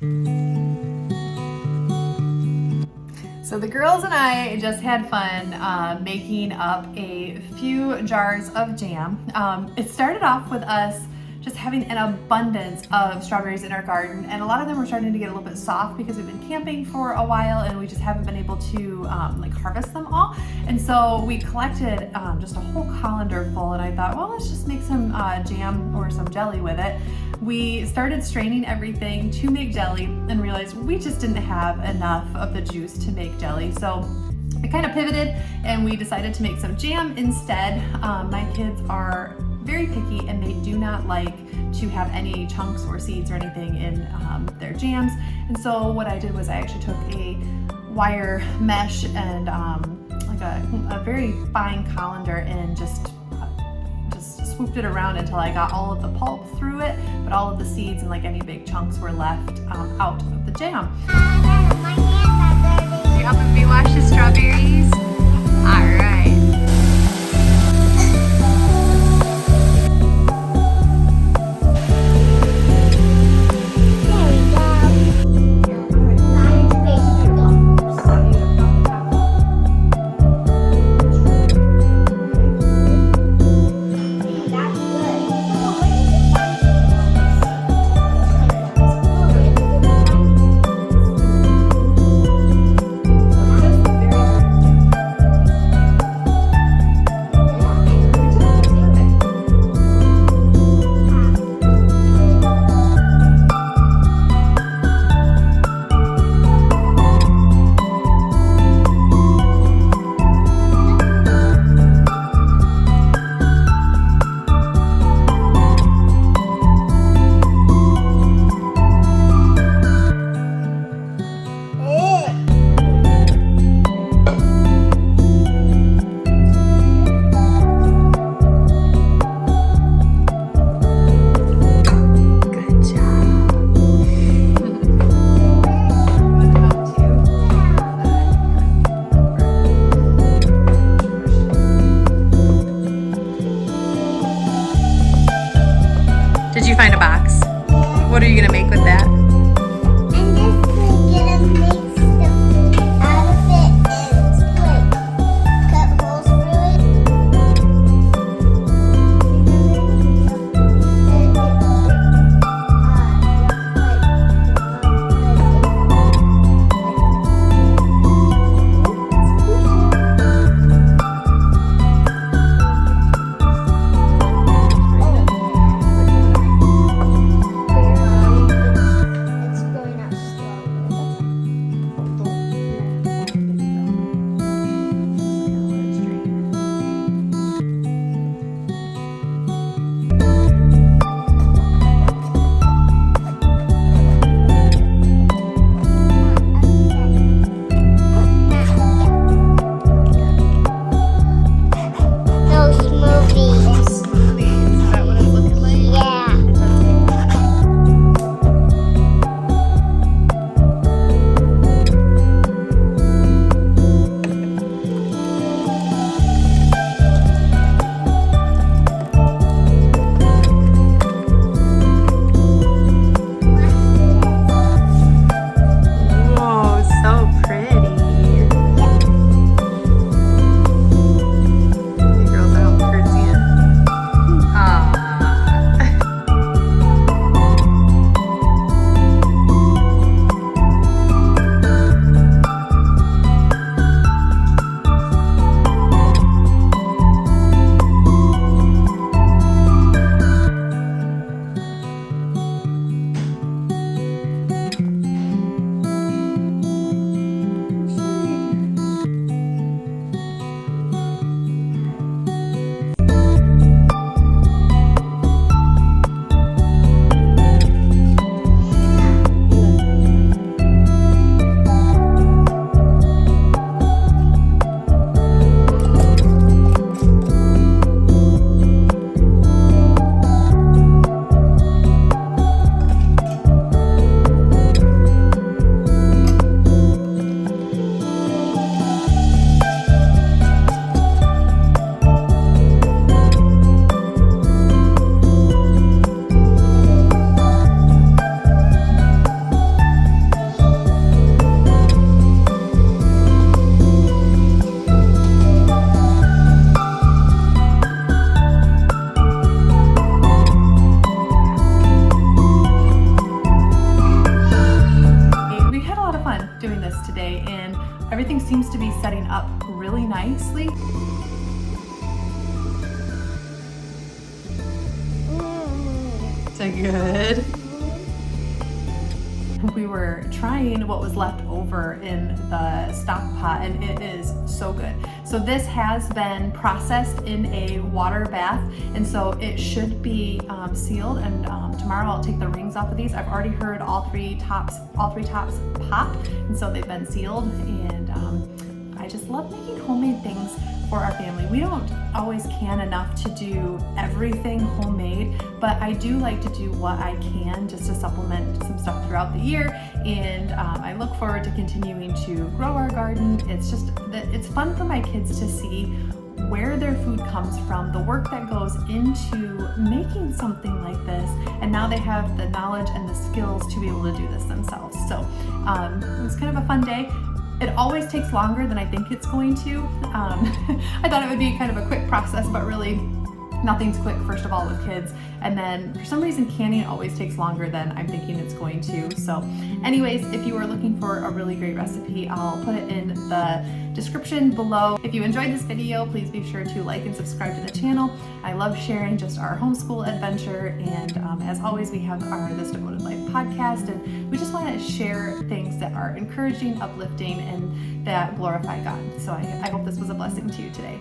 So the girls and I just had fun making up a few jars of jam. It started off with us just having an abundance of strawberries in our garden, and a lot of them were starting to get a little bit soft because we've been camping for a while and we just haven't been able to like harvest them all. And so we collected just a whole colander full, and I thought, well, let's just make some jam or some jelly with it. We started straining everything to make jelly and realized we just didn't have enough of the juice to make jelly. So I kind of pivoted and we decided to make some jam instead. My kids are very picky and they do not like to have any chunks or seeds or anything in their jams. And so what I did was I actually took a wire mesh and like a very fine colander and just swooped it around until I got all of the pulp through it, but all of the seeds and like any big chunks were left out of the jam. You helping me wash the strawberries? All right. everything seems to be setting up really nicely. So good. We were trying what was left over in the stock pot, and it is so good. So this has been processed in a water bath, and so it should be sealed, and tomorrow I'll take the rings off of these. I've already heard all three tops pop, and so they've been sealed, and I just love making homemade things for our family. We don't always can enough to do everything homemade, but I do like to do what I can just to supplement some stuff throughout the year, and I look forward to continuing to grow our garden. It's fun for my kids to see where their food comes from, the work that goes into making something like this, and now they have the knowledge and the skills to be able to do this themselves. So it was kind of a fun day. It always takes longer than I think it's going to. I thought it would be kind of a quick process, but really nothing's quick, first of all, with kids. And then for some reason, canning always takes longer than I'm thinking it's going to. So anyways, if you are looking for a really great recipe, I'll put it in the description below. If you enjoyed this video, please be sure to like and subscribe to the channel. I love sharing just our homeschool adventure. And as always, we have our This Devoted Life podcast, and we just want to share things that are encouraging, uplifting, and that glorify God. So I hope this was a blessing to you today.